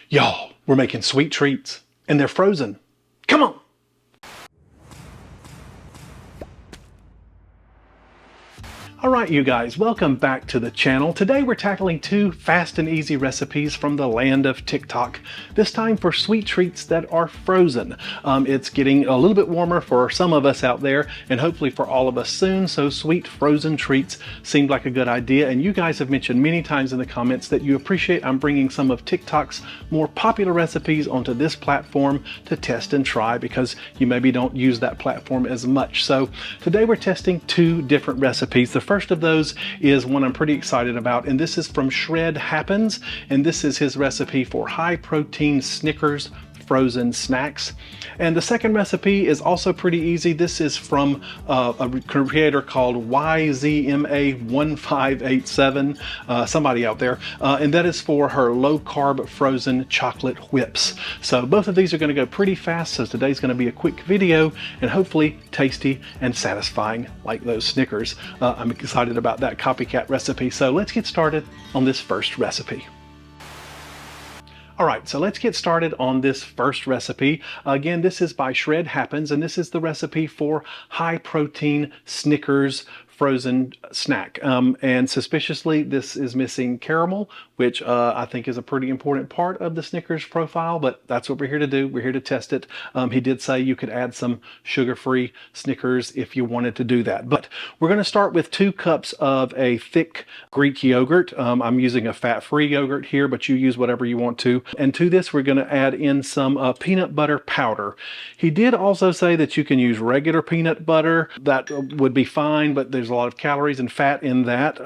Y'all, we're making sweet treats, and they're frozen. Come on! Alright you guys, welcome back to the channel. Today we're tackling two fast and easy recipes from the land of TikTok. This time for sweet treats that are frozen. It's getting a little bit warmer for some of us out there and hopefully for all of us soon, so sweet frozen treats seemed like a good idea. And you guys have mentioned many times in the comments that you appreciate I'm bringing some of TikTok's more popular recipes onto this platform to test and try because you maybe don't use that platform as much. So today we're testing two different recipes. The first of those is one I'm pretty excited about, and this is from Shred Happens, and this is his recipe for high protein Snickers frozen snacks. And the second recipe is also pretty easy. This is from a creator called YZMA1587, somebody out there, and that is for her low carb frozen chocolate whips. So both of these are going to go pretty fast, so today's going to be a quick video and hopefully tasty and satisfying like those Snickers. I'm excited about that copycat recipe. So let's get started on this first recipe. All right, so let's get started on this first recipe. Again, this is by Shred Happens, and this is the recipe for high protein Snickers frozen snack. And suspiciously, this is missing caramel, which I think is a pretty important part of the Snickers profile, but that's what we're here to do. We're here to test it. He did say you could add some sugar-free Snickers if you wanted to do that. But we're going to start with 2 cups of a thick Greek yogurt. I'm using a fat-free yogurt here, but you use whatever you want to. And to this, we're going to add in some peanut butter powder. He did also say that you can use regular peanut butter. That would be fine, but there's a lot of calories and fat in that,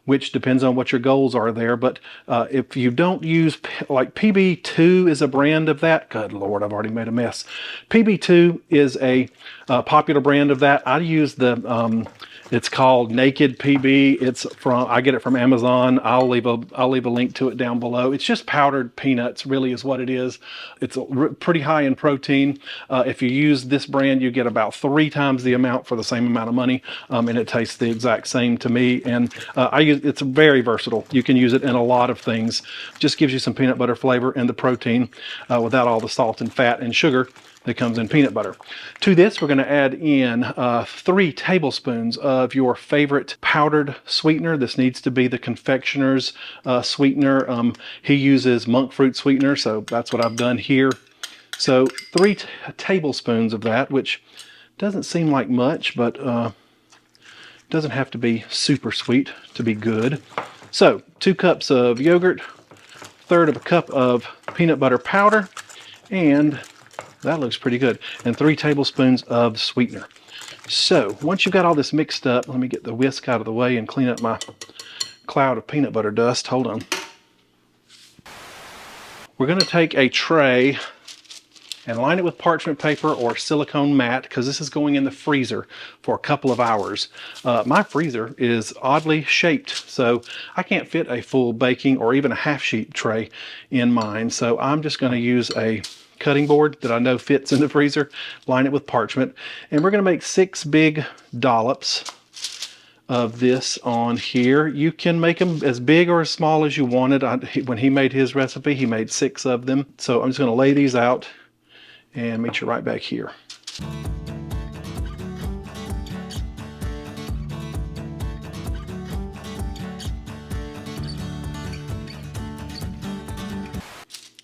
which depends on what your goals are there. But if you don't use, like PB2 is a brand of that. Good Lord, I've already made a mess. PB2 is a popular brand of that. I use the, it's called Naked PB. I get it from Amazon. I'll leave a link to it down below. It's just powdered peanuts, really is what it is. It's pretty high in protein. If you use this brand, you get about 3 times the amount for the same amount of money, and it tastes the exact same to me. And it's very versatile. You can use it in a lot of things. Just gives you some peanut butter flavor and the protein without all the salt and fat and sugar that comes in peanut butter. To this, we're going to add in 3 tablespoons of your favorite powdered sweetener. This needs to be the confectioner's sweetener. He uses monk fruit sweetener, so that's what I've done here. So 3 tablespoons of that, which doesn't seem like much, but doesn't have to be super sweet to be good. So 2 cups of yogurt, 1/3 of a cup of peanut butter powder, and that looks pretty good, and 3 tablespoons of sweetener. So once you've got all this mixed up, let me get the whisk out of the way and clean up my cloud of peanut butter dust. Hold on. We're going to take a tray and line it with parchment paper or silicone mat, because this is going in the freezer for a couple of hours. My freezer is oddly shaped, so I can't fit a full baking or even a half sheet tray in mine. So I'm just going to use a cutting board that I know fits in the freezer, line it with parchment, and we're going to make 6 big dollops of this on here. You can make them as big or as small as you wanted. When he made his recipe, he made 6 of them. So I'm just going to lay these out and meet you right back here.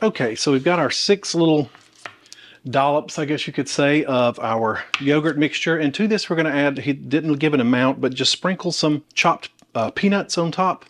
Okay, so we've got our 6 little dollops, I guess you could say, of our yogurt mixture. And to this, we're going to add, he didn't give an amount, but just sprinkle some chopped peanuts on top.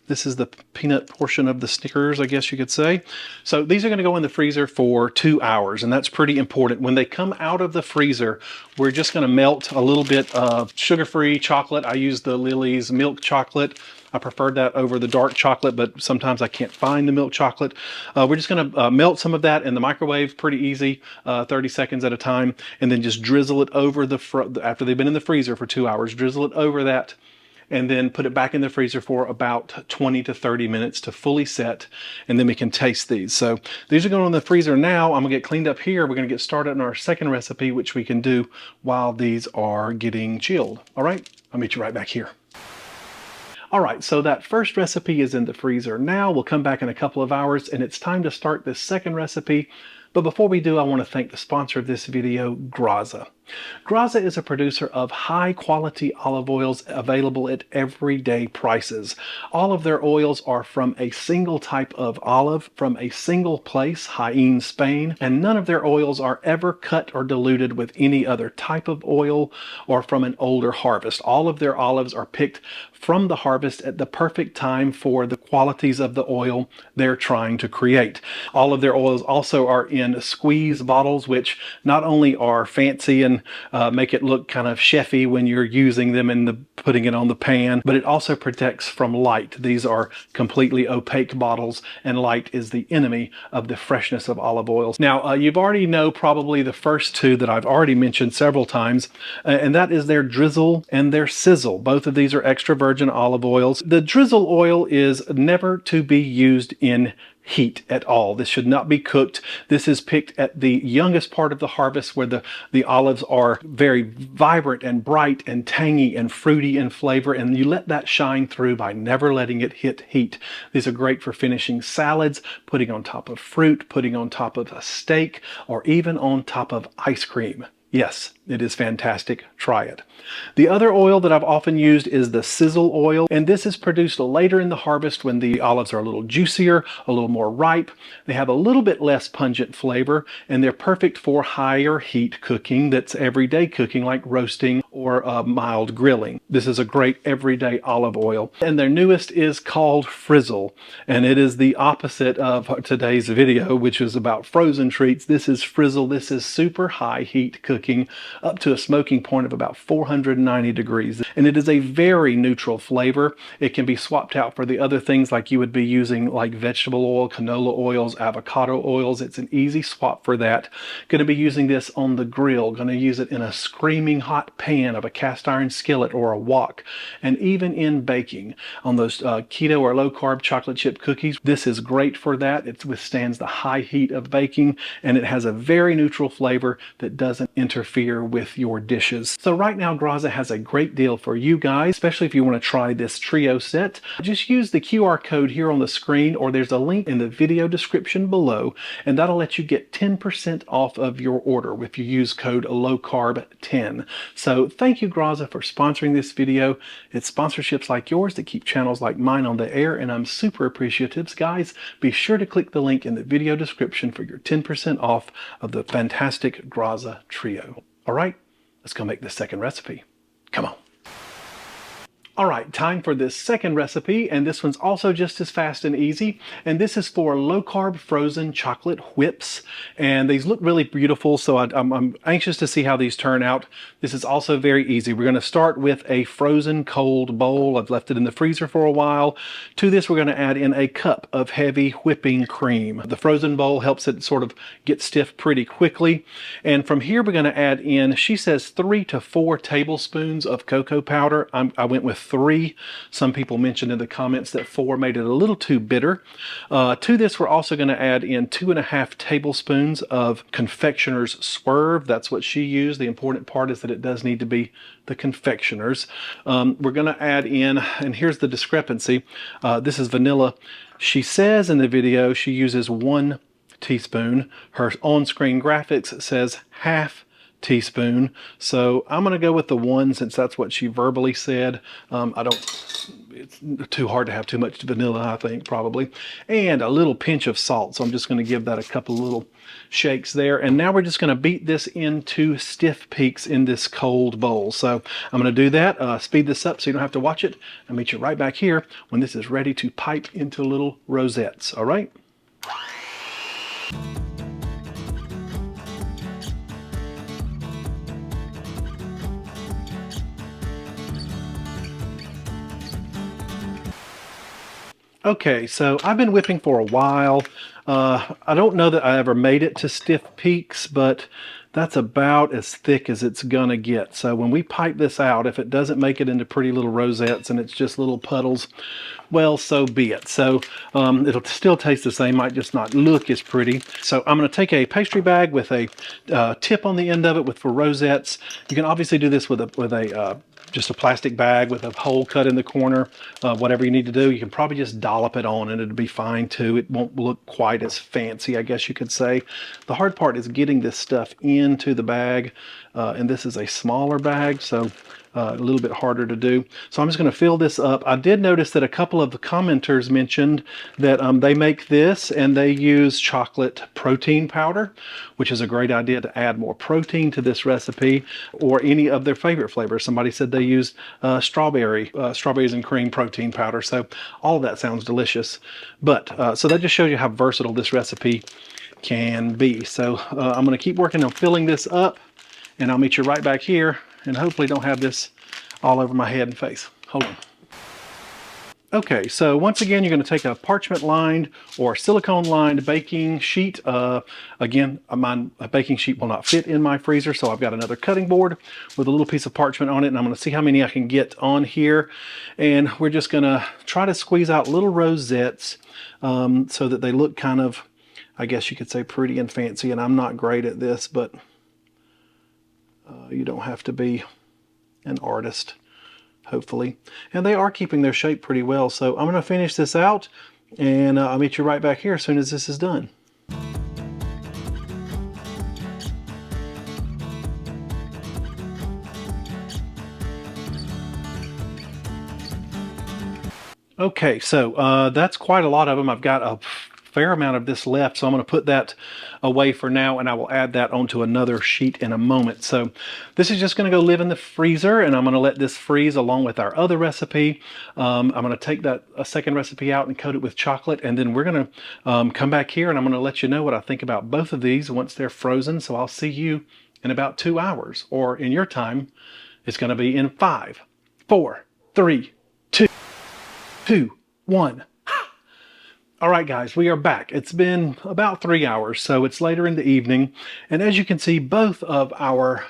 This is the peanut portion of the Snickers, I guess you could say. So these are going to go in the freezer for 2 hours, and that's pretty important. When they come out of the freezer, we're just going to melt a little bit of sugar-free chocolate. I use the Lily's milk chocolate. I prefer that over the dark chocolate, but sometimes I can't find the milk chocolate. We're just going to melt some of that in the microwave, pretty easy, 30 seconds at a time, and then just drizzle it over after they've been in the freezer for 2 hours, drizzle it over that, and then put it back in the freezer for about 20 to 30 minutes to fully set, and then we can taste these. So these are going in the freezer now. I'm gonna get cleaned up here. We're gonna get started on our second recipe, which we can do while these are getting chilled. All right, I'll meet you right back here. All right, so that first recipe is in the freezer now. We'll come back in a couple of hours and it's time to start this second recipe. But before we do, I want to thank the sponsor of this video, Graza. Graza is a producer of high quality olive oils available at everyday prices. All of their oils are from a single type of olive from a single place, Jaén, Spain, and none of their oils are ever cut or diluted with any other type of oil or from an older harvest. All of their olives are picked from the harvest at the perfect time for the qualities of the oil they're trying to create. All of their oils also are in squeeze bottles, which not only are fancy and make it look kind of chefy when you're using them and putting it on the pan, but it also protects from light. These are completely opaque bottles, and light is the enemy of the freshness of olive oils. Now, you've already know probably the first two that I've already mentioned several times, and that is their drizzle and their sizzle. Both of these are extra virgin olive oils. The drizzle oil is never to be used in heat at all. This should not be cooked. This is picked at the youngest part of the harvest where the olives are very vibrant and bright and tangy and fruity in flavor, and you let that shine through by never letting it hit heat. These are great for finishing salads, putting on top of fruit, putting on top of a steak, or even on top of ice cream. Yes, it is fantastic. Try it. The other oil that I've often used is the sizzle oil, and this is produced later in the harvest when the olives are a little juicier, a little more ripe. They have a little bit less pungent flavor, and they're perfect for higher heat cooking that's everyday cooking like roasting or mild grilling. This is a great everyday olive oil. And their newest is called Frizzle, and it is the opposite of today's video, which is about frozen treats. This is Frizzle. This is super high heat cooking up to a smoking point of about 490 degrees. And it is a very neutral flavor. It can be swapped out for the other things like you would be using like vegetable oil, canola oils, avocado oils. It's an easy swap for that. Going to be using this on the grill. Going to use it in a screaming hot pan of a cast iron skillet or a wok. And even in baking on those keto or low carb chocolate chip cookies. This is great for that. It withstands the high heat of baking, and it has a very neutral flavor that doesn't interfere with your dishes. So right now Graza has a great deal for you guys, especially if you want to try this trio set. Just use the QR code here on the screen, or there's a link in the video description below, and that'll let you get 10% off of your order if you use code LOWCARB10. So thank you, Graza, for sponsoring this video. It's sponsorships like yours that keep channels like mine on the air, and I'm super appreciative. Guys, be sure to click the link in the video description for your 10% off of the fantastic Graza trio. All right, let's go make this second recipe. Come on. All right, time for this second recipe, and this one's also just as fast and easy. And this is for low-carb frozen chocolate whips, and these look really beautiful, so I'm anxious to see how these turn out. This is also very easy. We're going to start with a frozen cold bowl. I've left it in the freezer for a while. To this, we're going to add in a cup of heavy whipping cream. The frozen bowl helps it sort of get stiff pretty quickly. And from here, we're going to add in, she says, 3 to 4 tablespoons of cocoa powder. I went with 3. Some people mentioned in the comments that 4 made it a little too bitter. To this, we're also going to add in 2.5 tablespoons of confectioner's swerve. That's what she used. The important part is that it does need to be the confectioner's. We're going to add in, and here's the discrepancy. This is vanilla. She says in the video she uses 1 teaspoon. Her on-screen graphics says ½ teaspoon, so I'm going to go with the 1 since that's what she verbally said. It's too hard to have too much vanilla, I think, probably. And a little pinch of salt, so I'm just going to give that a couple little shakes there. And now we're just going to beat this into stiff peaks in this cold bowl. So I'm going to do that, speed this up so you don't have to watch it. I'll meet you right back here when this is ready to pipe into little rosettes, all right? Okay, so I've been whipping for a while. I don't know that I ever made it to stiff peaks, but that's about as thick as it's gonna get. So when we pipe this out, if it doesn't make it into pretty little rosettes and it's just little puddles, well, so be it. So it'll still taste the same, might just not look as pretty. So I'm gonna take a pastry bag with a tip on the end of it for rosettes. You can obviously do this with a just a plastic bag with a hole cut in the corner. Whatever you need to do, you can probably just dollop it on and it'll be fine too. It won't look quite as fancy, I guess you could say. The hard part is getting this stuff into the bag, and this is a smaller bag, so a little bit harder to do. So I'm just going to fill this up. I did notice that a couple of the commenters mentioned that they make this and they use chocolate protein powder, which is a great idea to add more protein to this recipe, or any of their favorite flavors. Somebody said they used strawberries and cream protein powder. So all of that sounds delicious. But so that just shows you how versatile this recipe can be. So I'm going to keep working on filling this up, and I'll meet you right back here, and hopefully don't have this all over my head and face. Hold on. Okay, so once again, you're going to take a parchment lined or silicone lined baking sheet. Again, my baking sheet will not fit in my freezer, so I've got another cutting board with a little piece of parchment on it, and I'm going to see how many I can get on here. And we're just going to try to squeeze out little rosettes so that they look kind of, I guess you could say, pretty and fancy. And I'm not great at this, but you don't have to be an artist, hopefully. And they are keeping their shape pretty well. So I'm going to finish this out, and I'll meet you right back here as soon as this is done. Okay, so that's quite a lot of them. I've got a fair amount of this left, so I'm going to put that away for now, and I will add that onto another sheet in a moment. So this is just going to go live in the freezer, and I'm going to let this freeze along with our other recipe. I'm going to take a second recipe out and coat it with chocolate, and then we're going to come back here, and I'm going to let you know what I think about both of these once they're frozen. So I'll see you in about 2 hours, or in your time, it's going to be in 5, 4, 3, 2, 1. All right, guys, we are back. It's been about 3 hours, so it's later in the evening. And as you can see, both of our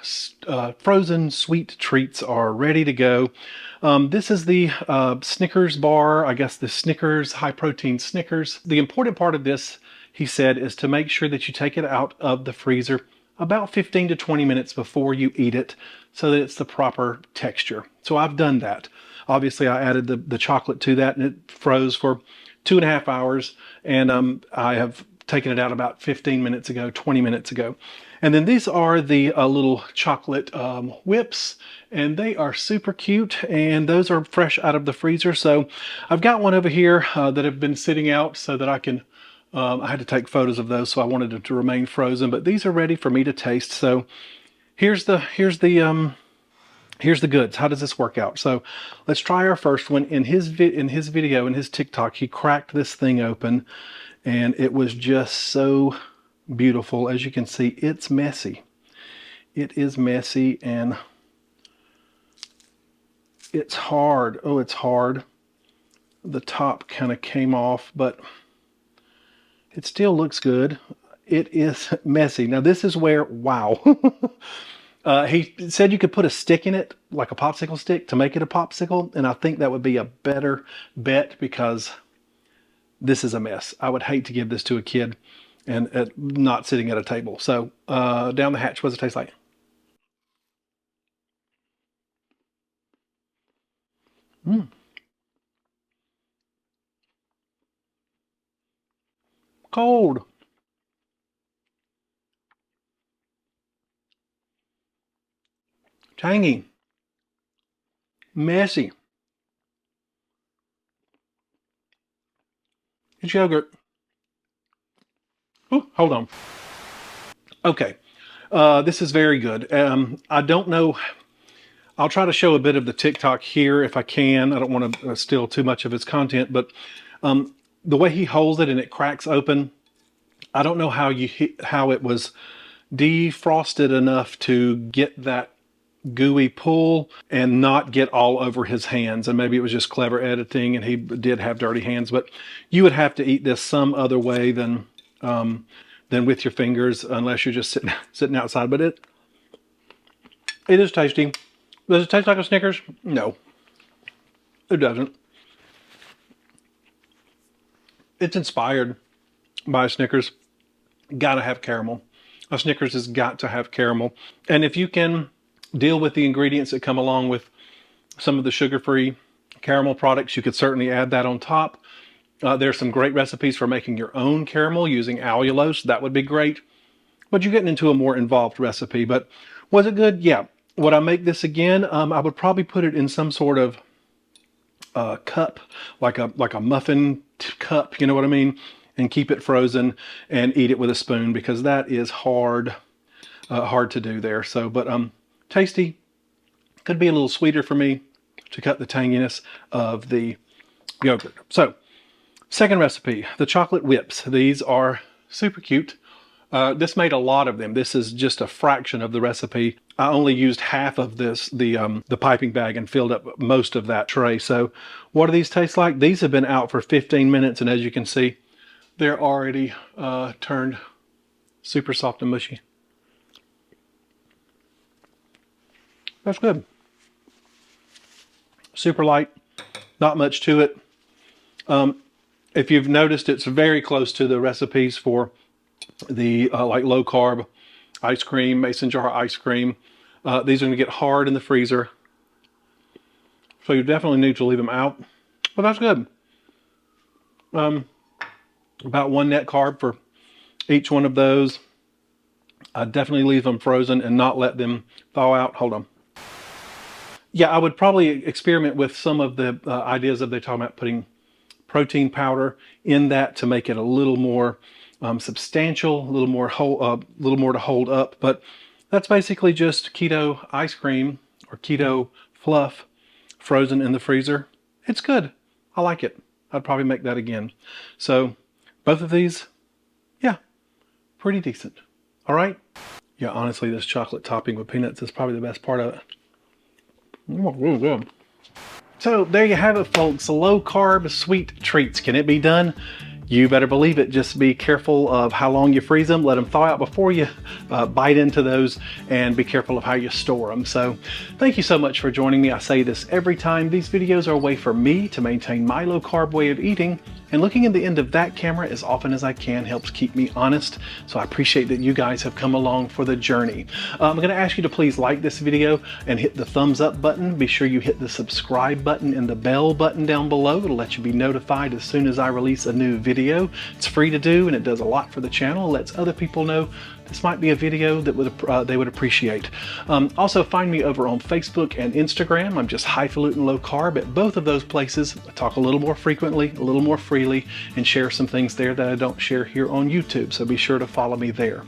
frozen sweet treats are ready to go. This is the Snickers bar, I guess the Snickers, high protein Snickers. The important part of this, he said, is to make sure that you take it out of the freezer about 15 to 20 minutes before you eat it so that it's the proper texture. So I've done that. Obviously, I added the chocolate to that, and it froze for 2.5 hours, and I have taken it out about 15 minutes ago, 20 minutes ago. And then these are the little chocolate whips, and they are super cute, and those are fresh out of the freezer. So I've got one over here that have been sitting out so that I can, I had to take photos of those, so I wanted them to remain frozen, but these are ready for me to taste. So here's the goods. How does this work out? So let's try our first one. In his video, in his TikTok, he cracked this thing open, and it was just so beautiful. As you can see, it's messy. It is messy, and it's hard. Oh, it's hard. The top kind of came off, but it still looks good. It is messy. Now this is where, wow. He said you could put a stick in it, like a popsicle stick, to make it a popsicle, and I think that would be a better bet because this is a mess. I would hate to give this to a kid and not sitting at a table. So down the hatch, what does it taste like? Cold. Tangy. Messy. It's yogurt. Ooh, hold on. Okay. This is very good. I don't know. I'll try to show a bit of the TikTok here if I can. I don't want to steal too much of his content, but the way he holds it and it cracks open, I don't know how it was defrosted enough to get that gooey pull and not get all over his hands. And maybe it was just clever editing and he did have dirty hands, but you would have to eat this some other way than with your fingers, unless you're just sitting outside. But it is tasty. Does it taste like a Snickers? No, it doesn't. It's inspired by Snickers. Gotta have caramel. A Snickers has got to have caramel. And if you can deal with the ingredients that come along with some of the sugar-free caramel products, you could certainly add that on top. There's some great recipes for making your own caramel using allulose. That would be great. But you're getting into a more involved recipe. But was it good? Yeah. Would I make this again? I would probably put it in some sort of cup, like a muffin cup, you know what I mean? And keep it frozen and eat it with a spoon, because that is hard to do there. So, but tasty. Could be a little sweeter for me to cut the tanginess of the yogurt. So, second recipe, the chocolate whips. These are super cute. This made a lot of them. This is just a fraction of the recipe. I only used half of this, the piping bag, and filled up most of that tray. So what do these taste like? These have been out for 15 minutes, and as you can see, they're already turned super soft and mushy. That's good. Super light, not much to it. If you've noticed, it's very close to the recipes for the like low carb ice cream, mason jar ice cream. These are going to get hard in the freezer, so you definitely need to leave them out. But that's good. About 1 net carb for each one of those. I definitely leave them frozen and not let them thaw out. Hold on. Yeah, I would probably experiment with some of the ideas that they're talking about putting protein powder in that to make it a little more substantial, a little more to hold up. But that's basically just keto ice cream or keto fluff frozen in the freezer. It's good. I like it. I'd probably make that again. So both of these, yeah, pretty decent. All right. Yeah, honestly, this chocolate topping with peanuts is probably the best part of it. Really good. So there you have it, folks. Low carb sweet treats. Can it be done? You better believe it. Just be careful of how long you freeze them. Let them thaw out before you bite into those, and be careful of how you store them. So thank you so much for joining me. I say this every time. These videos are a way for me to maintain my low carb way of eating, and looking in the end of that camera as often as I can helps keep me honest. So I appreciate that you guys have come along for the journey. I'm going to ask you to please like this video and hit the thumbs up button. Be sure you hit the subscribe button and the bell button down below. It'll let you be notified as soon as I release a new video. It's free to do, and it does a lot for the channel. It lets other people know this might be a video that they would appreciate. Also, find me over on Facebook and Instagram. I'm just Highfalutin Low Carb. At both of those places, I talk a little more frequently, a little more freely, and share some things there that I don't share here on YouTube. So be sure to follow me there.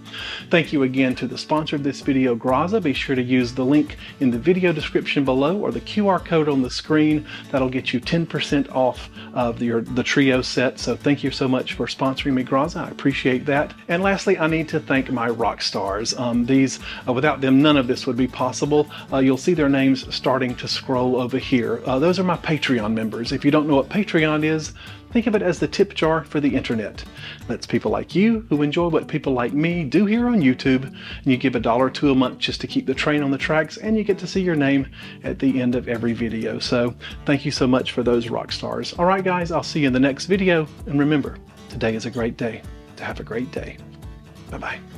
Thank you again to the sponsor of this video, Graza. Be sure to use the link in the video description below or the QR code on the screen. That'll get you 10% off of the trio set. So thank you so much for sponsoring me, Graza. I appreciate that. And lastly, I need to thank my rock stars. Without them, none of this would be possible. You'll see their names starting to scroll over here. Those are my Patreon members. If you don't know what Patreon is, think of it as the tip jar for the internet. Lets people like you who enjoy what people like me do here on YouTube, and you give $1 or $2 a month just to keep the train on the tracks, and you get to see your name at the end of every video. So thank you so much for those rock stars. All right, guys, I'll see you in the next video. And remember, today is a great day to have a great day. Bye-bye.